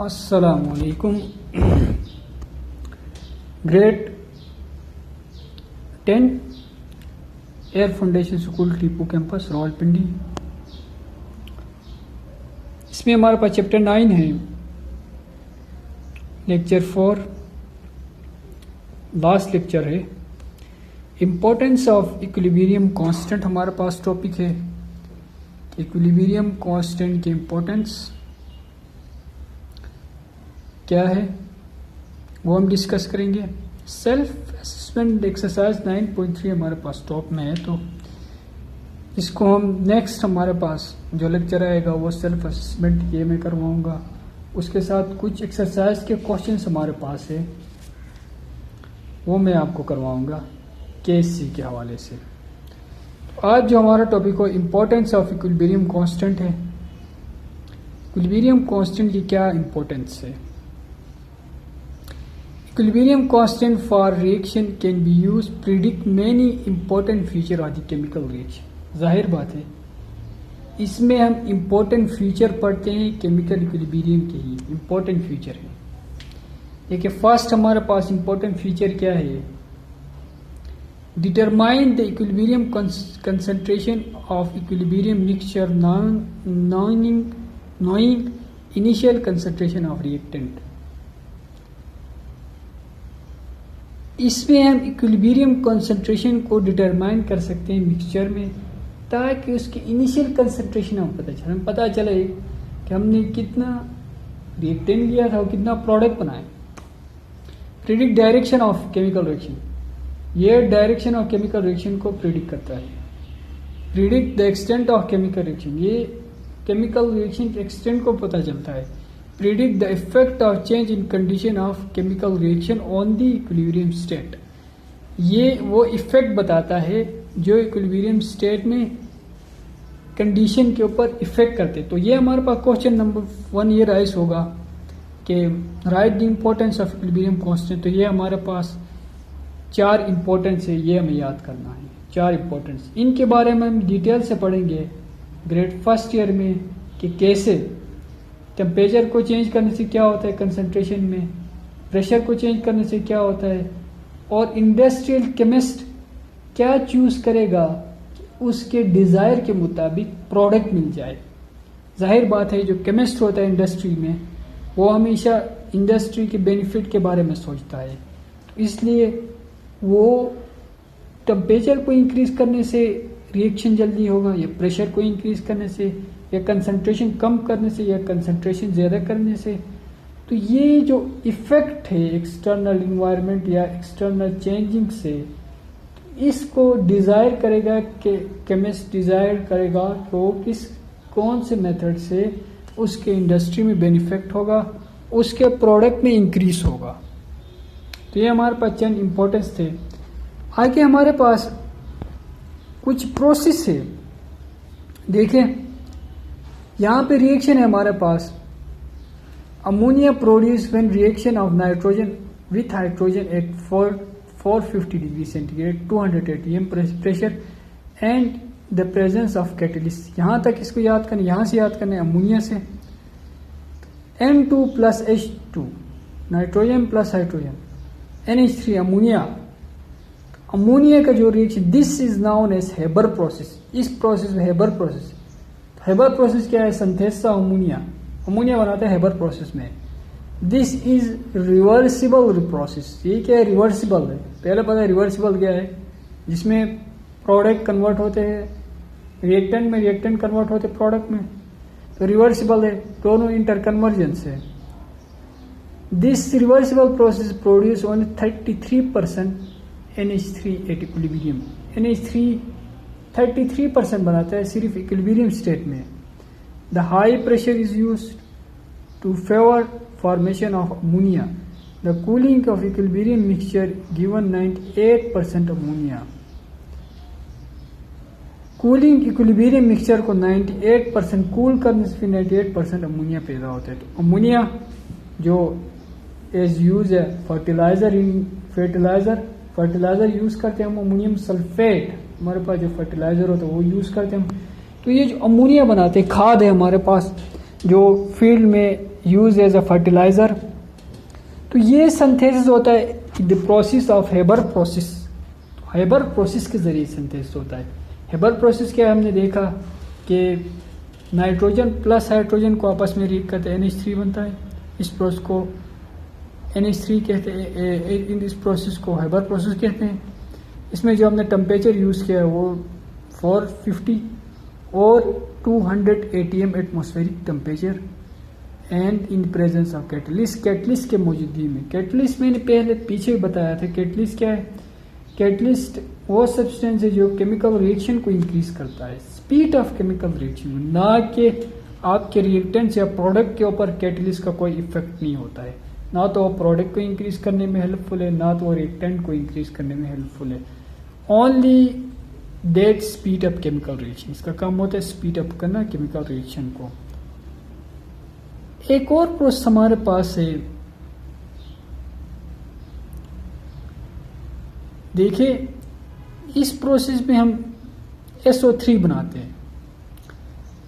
अस्सलामुअलैकुम। Grade 10 air foundation school Tipu campus Rawalpindi. इसमें हमारे पास चैप्टर 9 है, लेक्चर 4 लास्ट लेक्चर है। इम्पोर्टेंस ऑफ इक्विलिब्रियम कांस्टेंट हमारे पास टॉपिक है। इक्विलिब्रियम कांस्टेंट की इम्पोर्टेंस क्या है वो हम डिस्कस करेंगे। सेल्फ असेसमेंट एक्सरसाइज 9.3 हमारे पास टॉप में है, तो इसको हम नेक्स्ट हमारे पास जो लेक्चर आएगा वो सेल्फ असेसमेंट ये मैं करवाऊंगा। उसके साथ कुछ एक्सरसाइज के क्वेश्चंस हमारे पास है वो मैं आपको करवाऊंगा केएससी के हवाले से। तो आज जो हमारा टॉपिक हो इम्पोर्टेंस ऑफ इक्विलिब्रियम कांस्टेंट है। इक्विलिब्रियम कांस्टेंट की क्या इम्पोर्टेंस है? Equilibrium constant for reaction can be used predict many important feature of the chemical reaction। जाहिर बात है इसमें हम important feature पढ़ते हैं chemical equilibrium के ही important feature है। देखिए फर्स्ट हमारे पास important feature क्या है? Determine the equilibrium concentration of equilibrium mixture knowing initial concentration of reactant। इसमें हम इक्विलिब्रियम कंसंट्रेशन को डिटरमाइन कर सकते हैं मिक्सचर में, ताकि उसकी इनिशियल कंसंट्रेशन हमें पता चले कि हमने कितना रिएक्टेंट लिया था और कितना प्रोडक्ट बनाया। Predict direction of chemical reaction, ये डायरेक्शन ऑफ केमिकल रिएक्शन को प्रिडिक्ट करता है। Predict the extent of chemical reaction, ये केमिकल रिएक्शन के एक्सटेंट को पता चलता है। Predict the effect of change in condition of chemical reaction on the equilibrium state, ये वो इफेक्ट बताता है जो इक्विलिब्रियम स्टेट में कंडीशन के ऊपर इफेक्ट करते। तो ये हमारे पास क्वेश्चन नंबर 1 ये राइज होगा कि right the importance of equilibrium constant. तो ये हमारे पास 4 इम्पोर्टेंस है, ये हमें याद करना है। 4 इम्पोर्टेंस, इनके बारे में हम डिटेल से पढ़ेंगे ग्रेड फर्स्ट ईयर में कि कैसे टेम्परेचर को चेंज करने से क्या होता है कंसंट्रेशन में, प्रेशर को चेंज करने से क्या होता है, और इंडस्ट्रियल केमिस्ट क्या चूज करेगा कि उसके डिजायर के मुताबिक प्रोडक्ट मिल जाए। जाहिर बात है जो केमिस्ट होता है इंडस्ट्री में वो हमेशा इंडस्ट्री के बेनिफिट के बारे में सोचता है, इसलिए वो टेम्परेचर को इंक्रीज करने से रिएक्शन जल्दी होगा या प्रेशर को इंक्रीज करने से या कंसंट्रेशन कम करने से या कंसंट्रेशन ज़्यादा करने से। तो ये जो इफेक्ट है एक्सटर्नल इन्वायरमेंट या एक्सटर्नल चेंजिंग से, इसको डिज़ायर करेगा कि केमिस्ट डिज़ायर करेगा कि वो कौन से मेथड से उसके इंडस्ट्री में बेनिफिट होगा, उसके प्रोडक्ट में इंक्रीज होगा। तो ये हमारे पास चंद इम्पोर्टेंस थे। आगे हमारे पास कुछ प्रोसेस है। देखें यहाँ पे रिएक्शन है हमारे पास, ammonia produce when reaction of nitrogen with hydrogen at 450 degree centigrade 200 atm pressure and the presence of catalyst. यहाँ तक इसको याद करना, यहाँ से याद करना है अमोनिया से। N2 + H2 nitrogen plus hydrogen NH3 ammonia. Ammonia का जो reaction this is known as Haber process. इस प्रोसेस में हेबर प्रोसेस, हेबर प्रोसेस क्या है? सिंथेसिस ऑफ अमोनिया, अमोनिया बनाता है हेबर प्रोसेस में। This is reversible process. ये क्या है? रिवर्सिबल है। पहले पता है रिवर्सिबल क्या है? जिसमें प्रोडक्ट कन्वर्ट होते हैं रिएक्टेंट में, रिएक्टेंट कन्वर्ट होते प्रोडक्ट में, तो रिवर्सिबल है, दोनों इंटर कन्वर्जेंस है। This reversible process produce only 33% NH3 at equilibrium. NH3 33% बनाता है सिर्फ इक्विलिब्रियम स्टेट में। The high pressure is use to favour formation of ammonia. The cooling of equilibrium mixture given 98% ammonia. Cooling equilibrium mixture को 98% cool करने से फिर 98% ammonia पैदा होता है। तो अमोनिया जो एज यूज है फर्टिलाइजर, इन फर्टिलाइजर यूज करते हैं हम अमोनियम सल्फेट, हमारे पास जो फर्टिलाइजर होता है वो यूज करते हैं हम। तो ये जो अमोनिया बनाते हैं, खाद है हमारे पास, जो फील्ड में यूज एज अ फर्टिलाइज़र। तो ये सिंथेसिस होता है the process of Haber process. Haber process के ज़रिए सिंथेसिस होता है। हेबर प्रोसेस क्या है, हमने देखा कि नाइट्रोजन प्लस हाइड्रोजन को आपस में रिएक्ट करते हैं, NH3 बनता है। इस प्रोसेस को NH3 कहते हैं, इस प्रोसेस को हेबर प्रोसेस कहते हैं। इसमें जो हमने टेम्परेचर यूज़ किया है वो 450 और 200 ATM atmospheric temperature and in presence of catalyst. Catalyst के मौजूदगी में, कैटलिस्ट मैंने पहले पीछे बताया था कैटलिस्ट क्या है। कैटलिस्ट वो सब्सटेंस है जो केमिकल रिएक्शन को इंक्रीज करता है, स्पीड ऑफ केमिकल रिएक्शन, ना कि आपके रिएक्टेंट्स या प्रोडक्ट के ऊपर कैटलिस्ट का कोई इफेक्ट नहीं होता है। ना तो वो प्रोडक्ट को इंक्रीज करने में हेल्पफुल है, ना तो वो रिएक्टेंट को इंक्रीज करने में हेल्पफुल है। Only that speed up chemical reaction, इसका काम होता है स्पीड अप करना केमिकल रिएक्शन को। एक और प्रोसेस हमारे पास है, देखिए इस प्रोसेस में हम SO3 बनाते हैं।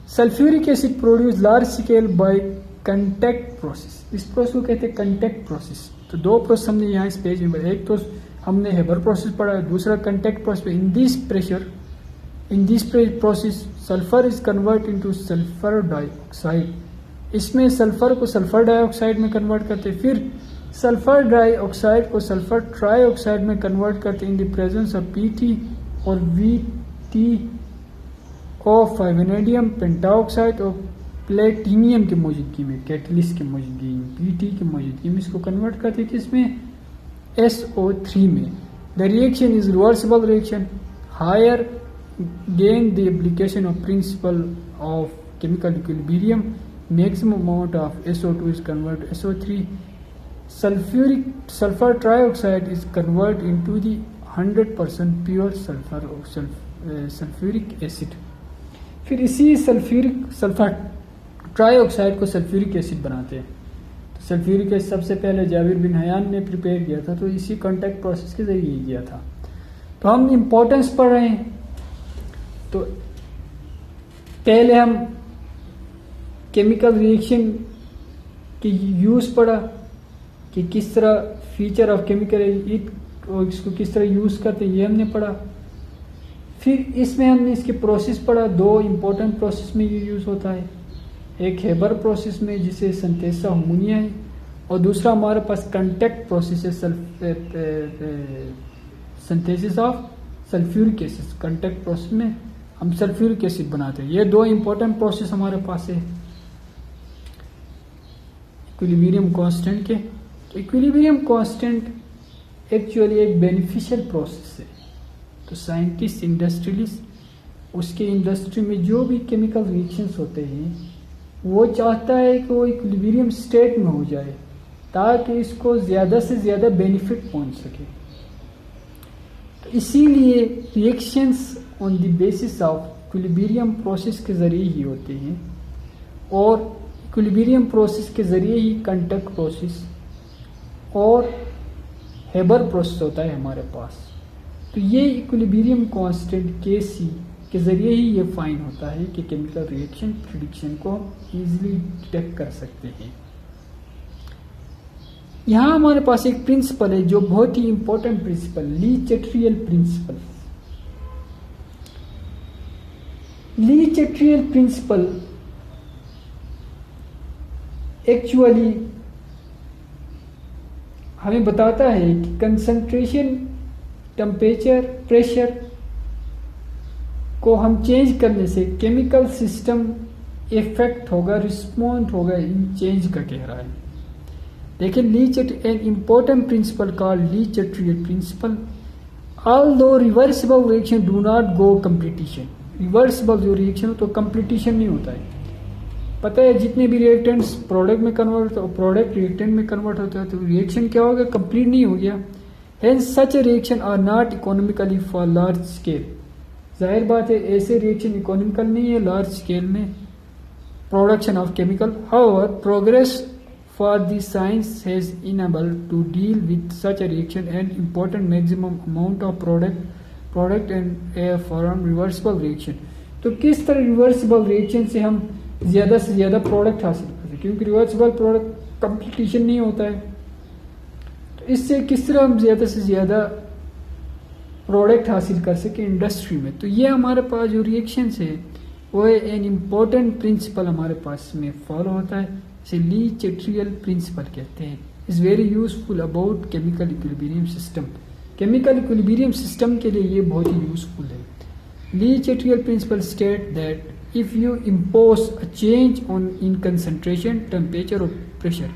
Sulphuric acid produce large scale bye contact process. इस प्रोसेस को कहते हैं कंटैक्ट प्रोसेस। तो दो प्रोसेस हमने यहाँ इस पेज में, एक तो हमने हेबर प्रोसेस पढ़ा है, दूसरा contact process. In this process sulphur is convert into sulphur dioxide. इसमें सल्फर को सल्फर डाइऑक्साइड में कन्वर्ट करते हैं, फिर सल्फर डाइऑक्साइड को सल्फर ट्राइऑक्साइड में कन्वर्ट करते हैं इन द प्रेजेंस ऑफ PT और VTO5 वेनेडियम पेंटाऑक्साइड और प्लेटिनियम की मौजूदगी में, कैटलिस्ट की मौजूदगी में, PT की मौजूदगी में इसको कन्वर्ट करते हैं किसमें, SO3 में। The reaction is reversible reaction, higher gain the application of principle of chemical equilibrium, maximum amount of SO2 is converted to SO3. Sulfur trioxide is converted into the 100% pure sulfuric acid. फिर इसी sulphur trioxide को sulphuric acid बनाते हैं। तो sulphuric acid सबसे पहले Jabir bin Hayyan ने prepare किया था, तो इसी कॉन्टैक्ट प्रोसेस के जरिए किया था। तो हम इम्पोर्टेंस पढ़ रहे हैं। तो पहले हम केमिकल रिएक्शन की यूज़ पढ़ा कि किस तरह फीचर ऑफ केमिकल और इसको किस तरह यूज़ करते, ये हमने पढ़ा। फिर इसमें हमने इसके प्रोसेस पढ़ा। दो इम्पोर्टेंट प्रोसेस में ये यूज़ होता है, एक हेबर प्रोसेस में जिसे सिंथेसिस ऑफ अमोनिया है, और दूसरा हमारे पास कंटैक्ट प्रोसेस है, synthesis of sulphuric acid. Contact process में हम सल्फ्यूरिक एसिड बनाते हैं। ये दो इम्पोर्टेंट प्रोसेस हमारे पास है इक्विलिब्रियम कांस्टेंट के। इक्विलिब्रियम कांस्टेंट एक्चुअली एक बेनिफिशियल प्रोसेस है। तो साइंटिस्ट, इंडस्ट्रियलिस्ट, उसके इंडस्ट्री में जो भी केमिकल रिएक्शंस होते हैं वो चाहता है कि वो इक्विलिब्रियम स्टेट में हो जाए ताकि इसको ज़्यादा से ज़्यादा बेनिफिट पहुंच सके। तो इसीलिए reactions on the basis of equilibrium process के ज़रिए ही होते हैं, और इक्विलिब्रियम प्रोसेस के ज़रिए ही कंटैक्ट प्रोसेस और हेबर प्रोसेस होता है हमारे पास। तो ये इक्विलिब्रियम कांस्टेंट Kc के ज़रिए ही ये फाइन होता है कि केमिकल रिएक्शन प्रेडिक्शन को इजीली डिटेक्ट कर सकते हैं। यहाँ हमारे पास एक प्रिंसिपल है जो बहुत ही इंपॉर्टेंट प्रिंसिपल, ली चेट्रियल प्रिंसिपल। ली चेट्रियल प्रिंसिपल एक्चुअली हमें बताता है कि कंसंट्रेशन, टेम्परेचर, प्रेशर को हम चेंज करने से केमिकल सिस्टम इफेक्ट होगा, रिस्पॉन्ड होगा इन चेंज का कह रहा है। लेकिन Le an important principle called Le Chatelier principle, although reversible reaction do not go completion. Reversible जो रिएक्शन हो तो कंप्लीटिशन नहीं होता है। पता है जितने भी रिएक्टेंट्स प्रोडक्ट में कन्वर्ट होते, प्रोडक्ट रिएक्टेंट में कन्वर्ट होता है, तो रिएक्शन क्या हो गया, कंप्लीट नहीं हो गया। Hence such reaction are not economically for large scale. जाहिर बात है ऐसे रिएक्शन इकोनॉमिकल नहीं है लार्ज स्केल में production of chemical. However progress for the science has enabled to deal with such a reaction and important maximum amount of product and a form reversible reaction. तो किस तरह reversible reaction से हम ज़्यादा से ज़्यादा product हासिल कर सकें, क्योंकि रिवर्सिबल प्रोडक्ट कंपटीशन नहीं होता है। तो इससे किस तरह हम ज़्यादा से ज़्यादा प्रोडक्ट हासिल कर सकें इंडस्ट्री में। तो ये हमारे पास जो रिएक्शंस है वो एन इम्पोर्टेंट प्रिंसिपल हमारे पास में फॉलो होता है, इसे ली चेट्रियल प्रिंसिपल कहते हैं। Is very useful about chemical equilibrium system. Chemical equilibrium system के लिए ये बहुत ही यूजफुल है। Le Chatelier principle state that if you impose a change on in concentration, temperature और प्रेशर,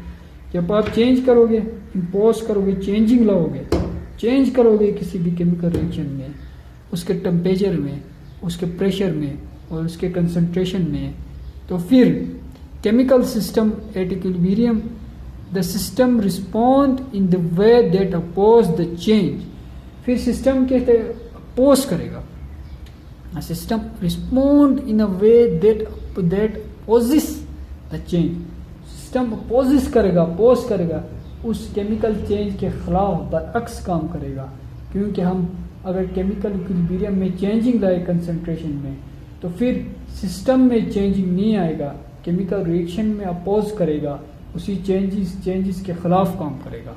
जब आप चेंज करोगे, इम्पोज करोगे, चेंजिंग लाओगे, चेंज करोगे किसी भी केमिकल रिएक्शन में, उसके टेम्परेचर में, उसके प्रेशर में और उसके कंसंट्रेशन में, तो फिर chemical system at equilibrium the system respond in the way that oppose the change. फिर सिस्टम के अपोज करेगा, system respond in a way that opposes the change. System opposes करेगा, अपोज करेगा, उस केमिकल चेंज के खिलाफ बरअक्स काम करेगा। क्योंकि हम अगर केमिकल इक्विलिब्रियम में चेंजिंग लाए कंसंट्रेशन में, तो फिर सिस्टम में चेंजिंग नहीं आएगा, केमिकल रिएक्शन में अपोज करेगा, उसी चेंजेस के खिलाफ काम करेगा।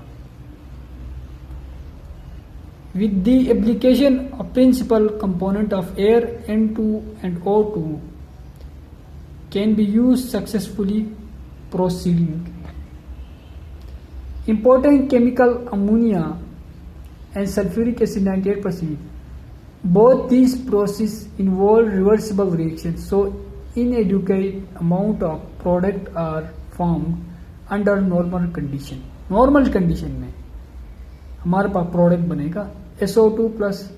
With the application of principle component of air N2 and O2 can be use successfully proceeding. Important chemical ammonia and sulfuric acid 98%. Both these processes involve reversible reactions, so inadequate amount of product are formed under normal condition. Normal condition में हमारे पास product बनेगा SO2 plus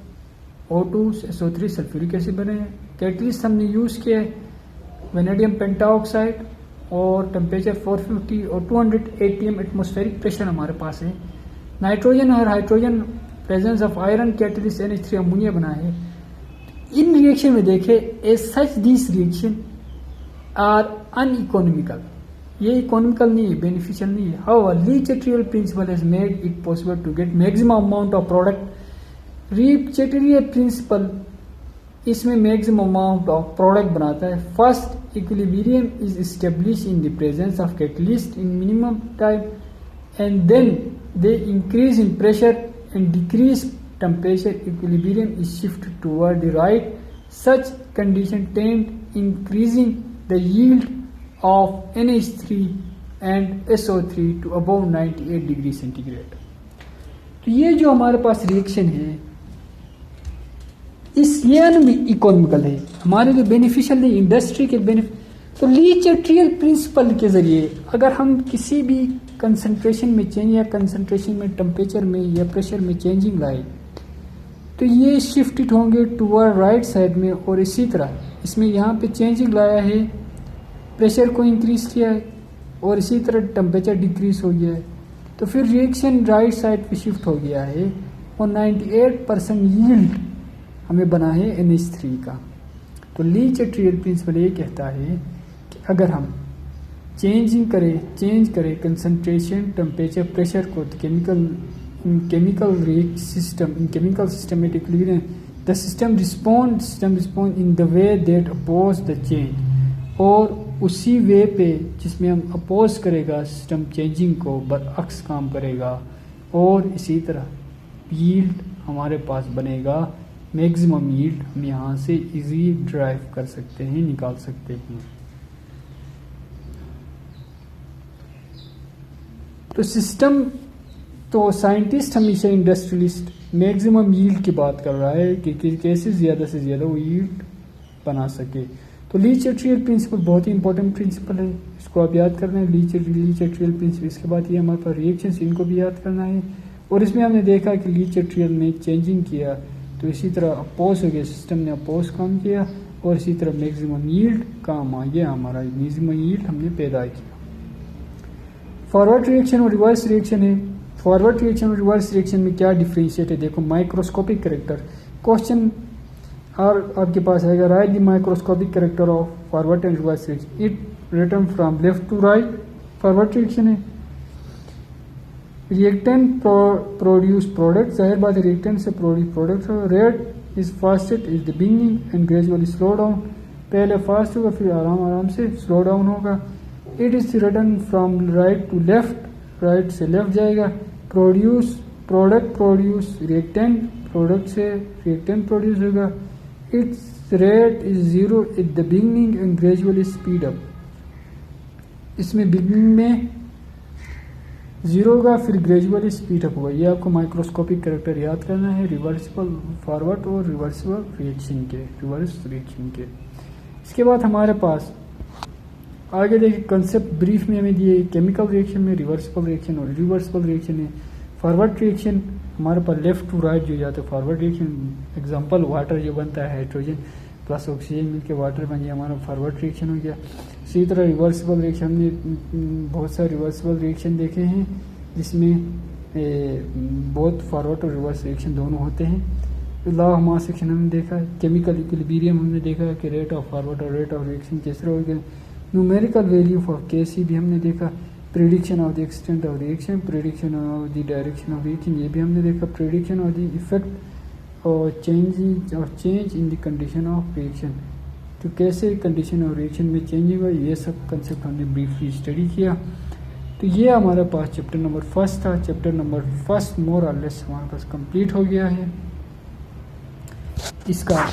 O2 SO3 sulphuric acid बने हैं। Catalyst हमने use किया है vanadium pentoxide और temperature 450 और 200 atm एटमॉस्फेरिक प्रेशर हमारे पास है। नाइट्रोजन और hydrogen presence of iron catalyst NH3 ammonia बना है। इन रिएक्शन में देखें as such this reaction are uneconomical, ये इकोनॉमिकल नहीं है, बेनिफिशियल नहीं है। However Le Chatelier principle has made it possible to get maximum amount of product. Le Chatelier principle इसमें मैक्सिमम अमाउंट ऑफ प्रोडक्ट बनाता है। First equilibrium is establish in the presence of catalyst in minimum time and then they increase in pressure and decrease temperature. Equilibrium is shift toward the right. Such condition tend increasing the yield of NH3 and SO3 to above 98 degree centigrade. तो ये जो हमारे पास reaction है ये economical है, हमारे लिए beneficial नहीं, इंडस्ट्री के बेनिफिट। तो ली चेट्रियल प्रिंसिपल के जरिए अगर हम किसी भी कंसंट्रेशन में चेंज या कंसंट्रेशन में टेम्परेचर में या प्रेशर में चेंजिंग लाए, तो ये शिफ्टेड होंगे टूवर्ड राइट साइड में। और इसी तरह इसमें यहाँ पे चेंजिंग लाया है, प्रेशर को इंक्रीज किया है और इसी तरह टेम्परेचर डिक्रीज हो गया है, तो फिर रिएक्शन राइट साइड पे शिफ्ट हो गया है और 98% यील्ड हमें बना है NH3 का। तो ली चेट्रियल प्रिंसिपल ये कहता है कि अगर हम चेंज करें कंसंट्रेशन, टेम्परेचर, प्रेशर को, तो केमिकल सिस्टम में equilibrium the system respond in the way that oppose the change. और उसी वे पे जिसमें हम अपोज करेगा सिस्टम चेंजिंग को, बरअक्स काम करेगा। और इसी तरह यील्ड हमारे पास बनेगा मैक्सिमम यील्ड, हम यहाँ से इजी ड्राइव कर सकते हैं, निकाल सकते हैं। तो सिस्टम, तो साइंटिस्ट हमेशा इंडस्ट्रियलिस्ट मैक्सिमम यील्ड की बात कर रहा है कि कैसे ज़्यादा से ज़्यादा वो यील्ड बना सके। तो ली चेट्रियल प्रिंसिपल बहुत ही इंपॉर्टेंट प्रिंसिपल है, इसको आप याद करना है। Le Chatelier principal. इसके बाद ये हमारे पास रिएक्शंस, इनको भी याद करना है। और इसमें हमने देखा कि ली चेट्रियल ने चेंजिंग किया, तो इसी तरह अपोज हो गया, सिस्टम ने अपोज काम किया और इसी तरह मैक्सिमम यील्ड काम आ गया, हमारा मैक्सिमम यील्ड हमने पैदा किया। फॉरवर्ड रिएक्शन और रिवर्स रिएक्शन है। फॉरवर्ड रिएक्शन और रिवर्स रिएक्शन में क्या डिफ्रेंशिएट है, देखो माइक्रोस्कोपिक कैरेक्टर। क्वेश्चन और आपके पास आएगा, right the microscopic character of forward and reverse reaction. It return from left to right, forward reaction है। रिएक्टेंट प्रोड्यूस प्रोडक्ट, जाहिर बात है रिएक्टेंट से produce product. Rate is fastest is the beginning and gradually slow down पहले fast होगा फिर आराम आराम से स्लो डाउन होगा। It is written from right to left, right से लेफ्ट जाएगा। Produce product produce reactant, product से रिएक्टेंट प्रोड्यूस होगा। It's rate is 0 at the beginning and gradually speed up. इसमें बिगनिंग में 0 होगा फिर ग्रेजुअली स्पीड अप होगा। ये आपको माइक्रोस्कोपिक कैरेक्टर याद करना है रिवर्सिबल फॉरवर्ड और रिवर्सिबल रिएक्शन के, रिवर्स रिएक्शन के। इसके बाद हमारे पास आगे देखिए कंसेप्ट ब्रीफ में हमें दिए केमिकल रिएक्शन में रिवर्सिबल रिएक्शन और रिवर्सिबल रिएक्शन है। फॉरवर्ड रिएक्शन हमारे पास लेफ्ट टू राइट जो जाता है फॉरवर्ड रिएक्शन। एग्जांपल वाटर जो बनता है हाइड्रोजन प्लस ऑक्सीजन मिलकर वाटर बन गया, हमारा फॉरवर्ड रिएक्शन हो गया। इसी तरह रिवर्सिबल रिएक्शन हमने बहुत सारे रिवर्सिबल रिएक्शन देखे हैं जिसमें बहुत फॉरवर्ड और रिवर्स रिएक्शन दोनों होते हैं। लॉ ऑफ मास सेक्शन हमने देखा है। केमिकल इक्विलिब्रियम हमने देखा है कि रेट ऑफ फॉरवर्ड और रेट ऑफ रिएक्शन किस तरह हो गया। न्यूमेरिकल वैल्यू फॉर केसी भी हमने देखा। Prediction of the extent of reaction, prediction of the direction of reaction ये भी हमने देखा। प्रेडिक्शन ऑफ द इफेक्ट और change in the condition of reaction, तो कैसे कंडीशन ऑफ रिएक्शन में चेंज होगा, ये सब कंसेप्ट हमने ब्रीफली स्टडी किया। तो ये हमारे पास चैप्टर नंबर फर्स्ट था। चैप्टर नंबर फर्स्ट मोर और लेस हमारे पास कंप्लीट हो गया है। इसका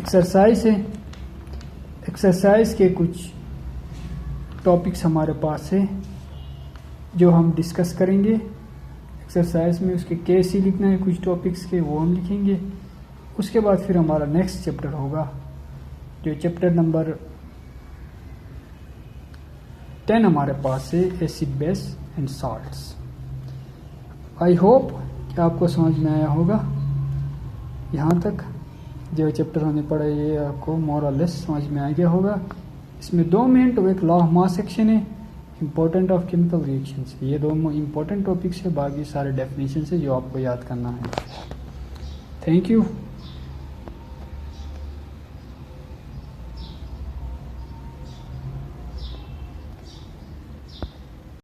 एक्सरसाइज है, एक्सरसाइज के कुछ टॉपिक्स हमारे पास है जो हम डिस्कस करेंगे। एक्सरसाइज में उसके केस ही लिखना है, कुछ टॉपिक्स के वो हम लिखेंगे। उसके बाद फिर हमारा नेक्स्ट चैप्टर होगा जो चैप्टर नंबर 10 हमारे पास है acid base and salts. I hope कि आपको समझ में आया होगा। यहाँ तक जो चैप्टर हमने पढ़ा ये आपको मोर और लेस समझ में आ गया होगा। इसमें 2 main topic law of mass section है, इंपॉर्टेंट ऑफ केमिकल रिएक्शंस, ये 2 इंपॉर्टेंट टॉपिक्स है। बाकी सारे डेफिनेशन है जो आपको याद करना है। Thank you.